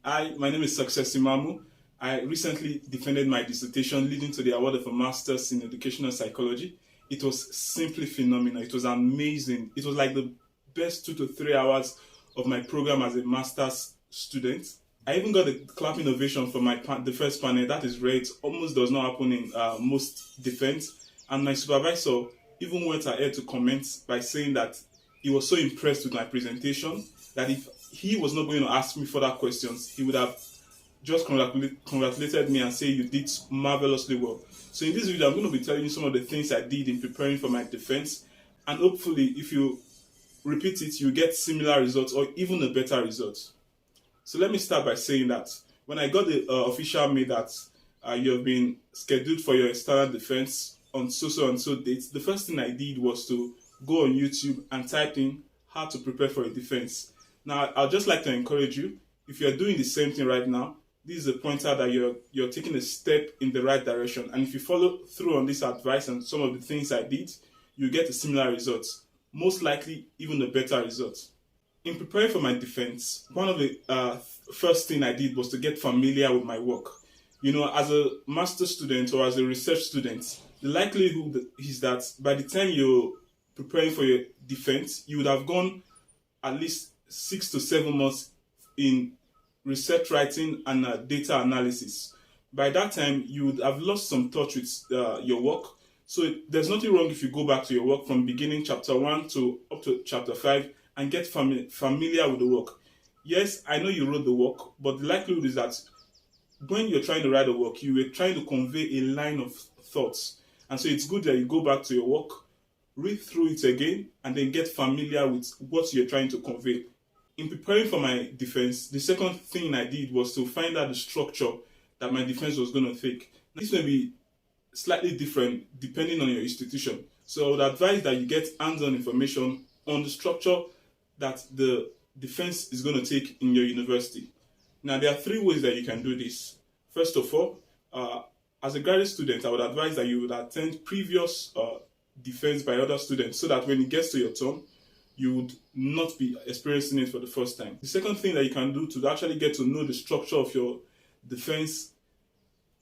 Hi, my name is Success Imamu. I recently defended my dissertation leading to the award of a master's in educational psychology. It was simply phenomenal. It was amazing. It was like the best 2 to 3 hours of my program as a master's student. I even got a clapping ovation for the first panel. That is rare. It almost does not happen in most defense. And my supervisor even went ahead to comment by saying that he was so impressed with my presentation that if he was not going to ask me further questions, he would have just congratulated me and say you did marvelously well. So in this video, I'm going to be telling you some of the things I did in preparing for my defense, and hopefully if you repeat it, you get similar results or even a better result. So let me start by saying that when I got the official mail that you have been scheduled for your external defense on so and so dates, the first thing I did was to go on YouTube and type in how to prepare for a defense. Now, I'd just like to encourage you, if you're doing the same thing right now, this is a pointer that you're taking a step in the right direction. And if you follow through on this advice and some of the things I did, you get a similar result. Most likely, even a better result. In preparing for my defense, one of the first thing I did was to get familiar with my work. You know, as a master's student or as a research student, the likelihood is that by the time you're preparing for your defense, you would have gone at least 6 to 7 months in research writing and data analysis. By that time, you would have lost some touch with your work. So there's nothing wrong if you go back to your work from beginning chapter 1 to up to chapter 5 and get familiar with the work. Yes, I know you wrote the work, but the likelihood is that when you're trying to write a work, you were trying to convey a line of thoughts. And so it's good that you go back to your work, read through it again, and then get familiar with what you're trying to convey. In preparing for my defense, the second thing I did was to find out the structure that my defense was going to take. This may be slightly different depending on your institution. So I would advise that you get hands-on information on the structure that the defense is going to take in your university. Now, there are 3 ways that you can do this. First of all, as a graduate student, I would advise that you would attend previous defense by other students so that when it gets to your turn, you would not be experiencing it for the first time. The second thing that you can do to actually get to know the structure of your defense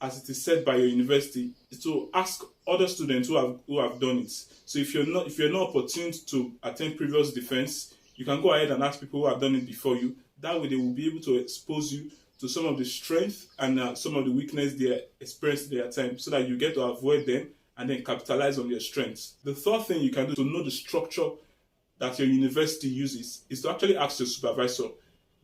as it is set by your university is to ask other students who have done it. So if you're not opportune to attend previous defense, you can go ahead and ask people who have done it before you. That way they will be able to expose you to some of the strength and some of the weakness they experienced at their time so that you get to avoid them and then capitalize on their strengths. The third thing you can do to know the structure that your university uses is to actually ask your supervisor.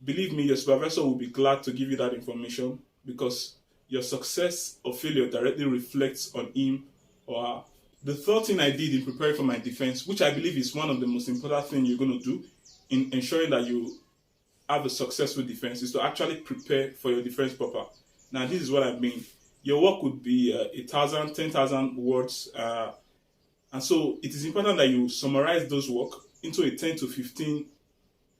Believe me, your supervisor will be glad to give you that information because your success or failure directly reflects on him or her. The third thing I did in preparing for my defense, which I believe is one of the most important things you're going to do in ensuring that you have a successful defense, is to actually prepare for your defense proper. Now, this is what I mean. Your work would be 1,000, 10,000 words. And so it is important that you summarize those work into a 10 to 15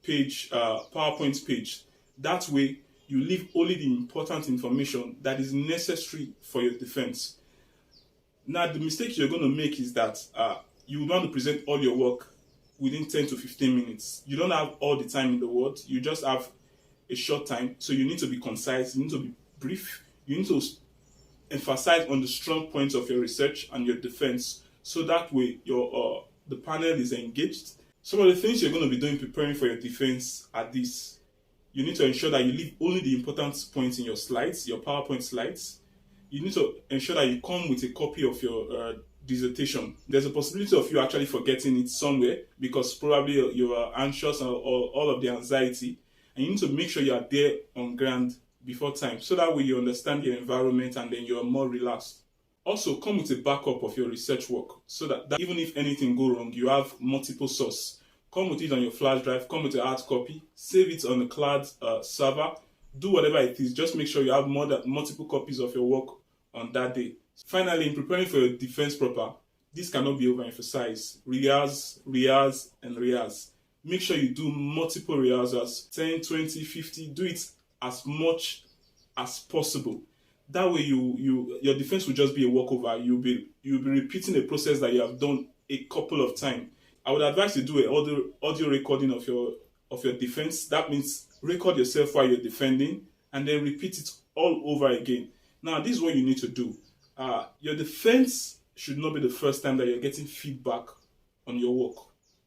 page PowerPoint page. That way, you leave only the important information that is necessary for your defense. Now, the mistake you're going to make is that you want to present all your work within 10 to 15 minutes. You don't have all the time in the world. You just have a short time. So you need to be concise. You need to be brief. You need to emphasize on the strong points of your research and your defense. So that way, the panel is engaged. Some of the things you're going to be doing preparing for your defense are this. You need to ensure that you leave only the important points in your slides, your PowerPoint slides. You need to ensure that you come with a copy of your dissertation. There's a possibility of you actually forgetting it somewhere because probably you are anxious or all of the anxiety. And you need to make sure you are there on ground before time. So that way you understand your environment and then you are more relaxed. Also, come with a backup of your research work so that even if anything go wrong, you have multiple sources. Come with it on your flash drive, come with a hard copy, save it on the cloud server, do whatever it is. Just make sure you have multiple copies of your work on that day. Finally, in preparing for your defense proper, this cannot be overemphasized. Rehearse, and rehearse. Make sure you do multiple rehearsals, 10, 20, 50. Do it as much as possible. That way, your defense will just be a walkover. You'll be repeating a process that you have done a couple of times. I would advise you do an audio recording of your defense. That means record yourself while you're defending and then repeat it all over again. Now, this is what you need to do. Your defense should not be the first time that you're getting feedback on your work,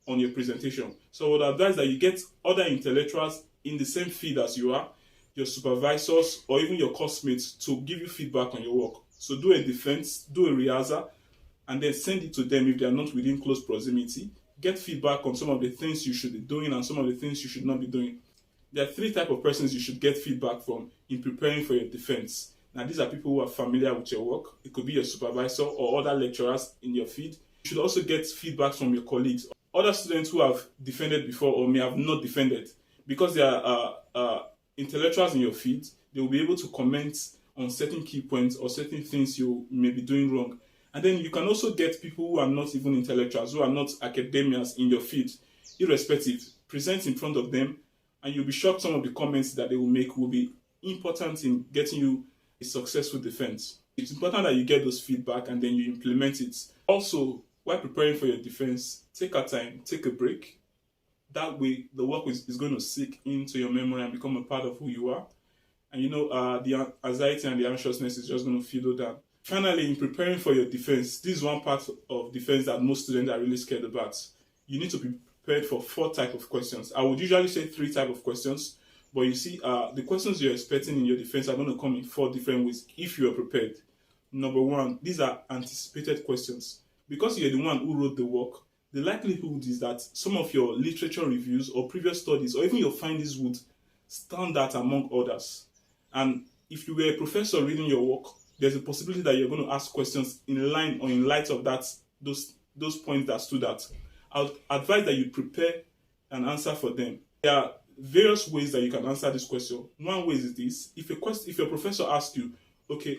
on your presentation. So I would advise that you get other intellectuals in the same field as you are, your supervisors, or even your classmates to give you feedback on your work. So do a defense, do a rehearsal, and then send it to them if they are not within close proximity. Get feedback on some of the things you should be doing and some of the things you should not be doing. There are three types of persons you should get feedback from in preparing for your defense. Now, these are people who are familiar with your work. It could be your supervisor or other lecturers in your field. You should also get feedback from your colleagues, other students who have defended before or may have not defended. Because they are intellectuals in your field, they will be able to comment on certain key points or certain things you may be doing wrong. And then you can also get people who are not even intellectuals, who are not academians in your field, irrespective. Present in front of them, and you'll be shocked some of the comments that they will make will be important in getting you a successful defense. It's important that you get those feedback and then you implement it. Also, while preparing for your defense, take a time, take a break. That way, the work is going to sink into your memory and become a part of who you are. And the anxiety and the anxiousness is just going to fiddle down. Finally, in preparing for your defense, this is one part of defense that most students are really scared about. You need to be prepared for 4 types of questions. I would usually say 3 types of questions, but you see, the questions you're expecting in your defense are going to come in 4 different ways if you are prepared. Number 1, these are anticipated questions. Because you're the one who wrote the work, the likelihood is that some of your literature reviews or previous studies or even your findings would stand out among others. And if you were a professor reading your work, there's a possibility that you're going to ask questions in line or in light of those points that stood out. I would advise that you prepare an answer for them. There are various ways that you can answer this question. One way is this: if your professor asks you, okay,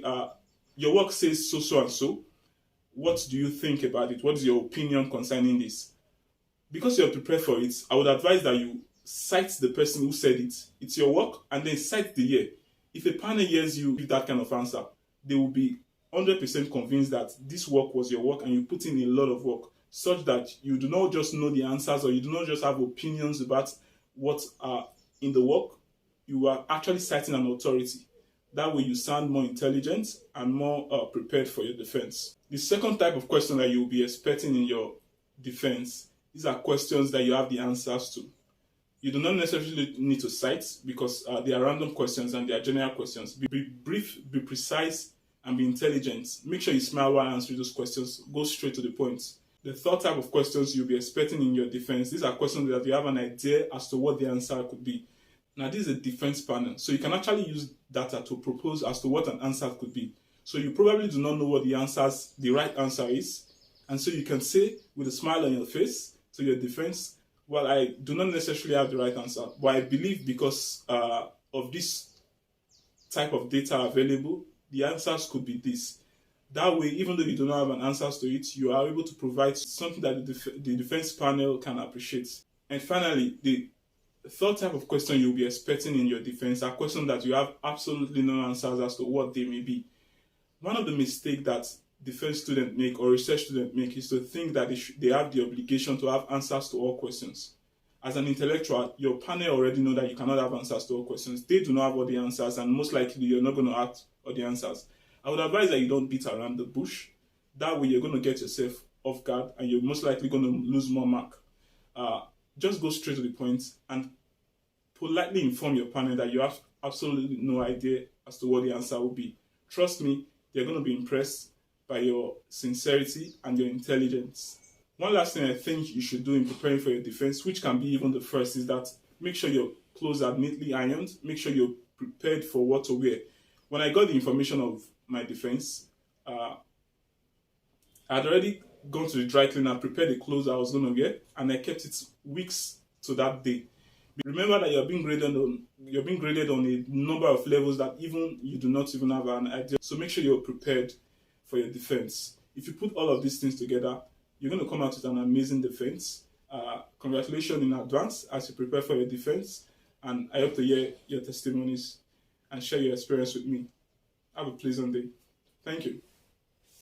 your work says so and so, what do you think about it? What is your opinion concerning this? Because you're prepared for it, I would advise that you cite the person who said it. It's your work, and then cite the year. If a panel hears you give that kind of answer, they will be 100% convinced that this work was your work and you put in a lot of work, such that you do not just know the answers or you do not just have opinions about what are in the work. You are actually citing an authority. That way you sound more intelligent and more prepared for your defense. The second type of question that you will be expecting in your defense, these are questions that you have the answers to. You do not necessarily need to cite because they are random questions and they are general questions. Be brief, be precise, and be intelligent. Make sure you smile while answering those questions. Go straight to the point. The third type of questions you'll be expecting in your defense, these are questions that you have an idea as to what the answer could be. Now, this is a defense panel, so you can actually use data to propose as to what an answer could be. So you probably do not know what the right answer is, and so you can say with a smile on your face to your defense, well, I do not necessarily have the right answer, but I believe because of this type of data available, the answers could be this. That way, even though you do not have an answer to it, you are able to provide something that the defense panel can appreciate. And finally, the third type of question you'll be expecting in your defense are questions that you have absolutely no answers as to what they may be. One of the mistakes that defense students make or research students make is to think that they have the obligation to have answers to all questions. As an intellectual, your panel already know that you cannot have answers to all questions. They do not have all the answers, and most likely you're not going to have all the answers. I would advise that you don't beat around the bush. That way you're going to get yourself off guard and you're most likely going to lose more mark. Just go straight to the point and politely inform your panel that you have absolutely no idea as to what the answer will be. Trust me, they're going to be impressed by your sincerity and your intelligence. One last thing I think you should do in preparing for your defense, which can be even the first, is that make sure your clothes are neatly ironed. Make sure you're prepared for what to wear. When I got the information of my defense, I had already gone to the dry cleaner, prepared the clothes I was going to wear, and I kept it weeks to that day. Remember that you're being graded on a number of levels that even you do not even have an idea. So make sure you're prepared for your defense. If you put all of these things together, you're going to come out with an amazing defense. Congratulations in advance as you prepare for your defense, and I hope to hear your testimonies and share your experience with me. Have a pleasant day. Thank you.